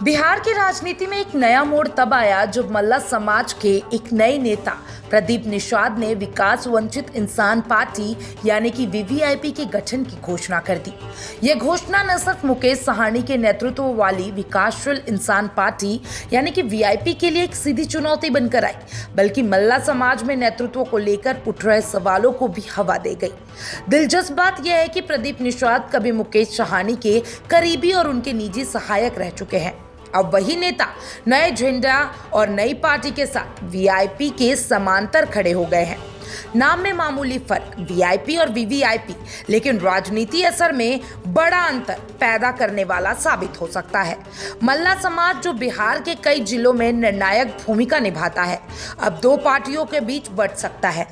बिहार की राजनीति में एक नया मोड़ तब आया जब मल्ला समाज के एक नए नेता प्रदीप निषाद ने विकास वंचित इंसान पार्टी यानी कि वीवीआईपी के गठन की घोषणा कर दी। यह घोषणा न सिर्फ मुकेश साहनी के नेतृत्व वाली विकासशील इंसान पार्टी यानी कि वीआईपी के लिए एक सीधी चुनौती बनकर आई, बल्कि मल्ला समाज में नेतृत्व को लेकर उठ रहे सवालों को भी हवा दे गई। दिलचस्प बात यह है कि प्रदीप निषाद कभी मुकेश साहनी के करीबी और उनके निजी सहायक रह चुके हैं। अब वही नेता नए झंडा और नई पार्टी के साथ वीआईपी के समांतर खड़े हो गए हैं। नाम में मामूली फर्क वीआईपी और वीवीआईपी, लेकिन राजनीति असर में बड़ा अंतर पैदा करने वाला साबित हो सकता है। मल्ला समाज जो बिहार के कई जिलों में निर्णायक भूमिका निभाता है, अब दो पार्टियों के बीच बंट सकता है।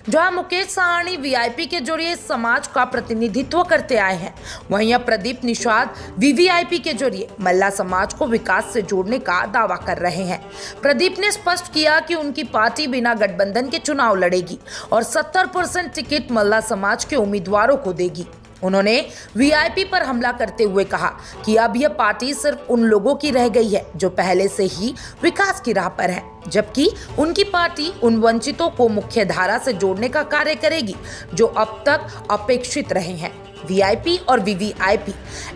जहां मुकेश साहनी वीआईपी के जरिए समाज का प्रतिनिधित्व करते आए हैं, वहीं अब प्रदीप निषाद वीवीआईपी के जरिए मल्ला समाज को विकास से जोड़ने का दावा कर रहे हैं। प्रदीप ने स्पष्ट किया कि उनकी पार्टी बिना गठबंधन के चुनाव लड़ेगी और 70% टिकट मल्ला समाज के उम्मीदवारों को देगी। उन्होंने वीआईपी पर हमला करते हुए कहा कि अब यह पार्टी सिर्फ उन लोगों की रह गई है जो पहले से ही विकास की राह पर है, जबकि उनकी पार्टी उन वंचितों को मुख्य धारा से जोड़ने का कार्य करेगी जो अब तक अपेक्षित रहे हैं। वीआईपी और वीवीआईपी,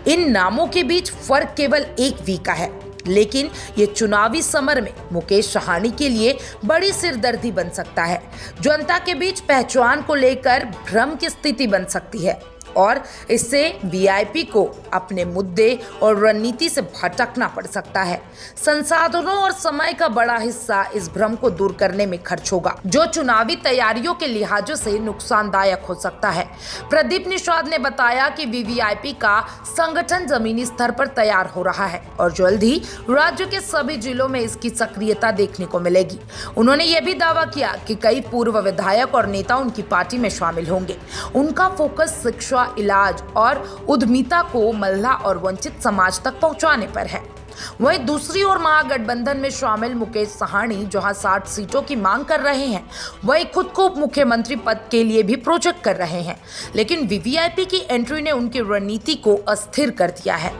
इन नामों के बीच फर्क केवल एक वी का है, लेकिन ये चुनावी समर में मुकेश साहनी के लिए बड़ी सिरदर्दी बन सकता है। जनता के बीच पहचान को लेकर भ्रम की स्थिति बन सकती है और इससे वीआईपी को अपने मुद्दे और रणनीति से भटकना पड़ सकता है। संसाधनों और समय का बड़ा हिस्सा इस भ्रम को दूर करने में खर्च होगा, जो चुनावी तैयारियों के लिहाजों से नुकसानदायक हो सकता है। प्रदीप निषाद ने बताया कि वीवीआईपी का संगठन जमीनी स्तर पर तैयार हो रहा है और जल्द ही राज्य के सभी जिलों में इसकी सक्रियता देखने को मिलेगी। उन्होंने यह भी दावा किया कि कई पूर्व विधायक और नेता उनकी पार्टी में शामिल होंगे। उनका फोकस शिक्षा, इलाज और उद्यमिता को मल्ला और वंचित समाज तक पहुंचाने पर है। वहीं दूसरी ओर महागठबंधन में शामिल मुकेश साहनी जहां 60 सीटों की मांग कर रहे हैं, वहीं खुद को मुख्यमंत्री पद के लिए भी प्रोजेक्ट कर रहे हैं। लेकिन वीवीआईपी की एंट्री ने उनकी रणनीति को अस्थिर कर दिया है।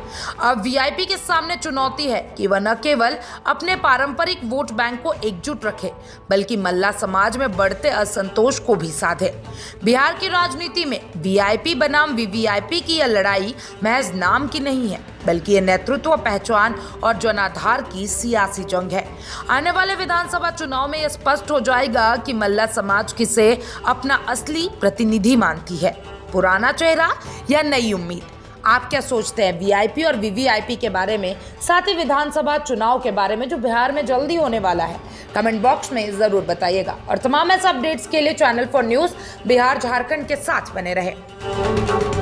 अब वीआईपी के सामने चुनौती है कि वह न केवल अपने पारंपरिक वोट बैंक को एकजुट रखे, बल्कि मल्ला समाज में बढ़ते असंतोष को भी साधे। बिहार की राजनीति में वीआईपी बनाम वीवीआईपी की यह लड़ाई महज नाम की नहीं है, बल्कि ये नेतृत्व, पहचान और जनाधार की सियासी जंग है। आने वाले विधानसभा चुनाव में यह स्पष्ट हो जाएगा कि मल्ला समाज किसे अपना असली प्रतिनिधि मानती है, पुराना चेहरा या नई उम्मीद। आप क्या सोचते हैं वीआईपी और वीवीआईपी के बारे में, साथ ही विधानसभा चुनाव के बारे में जो बिहार में जल्दी होने वाला है? कमेंट बॉक्स में जरूर बताइएगा और तमाम ऐसे अपडेट्स के लिए channel for news Bihar Jharkhand के साथ बने रहे।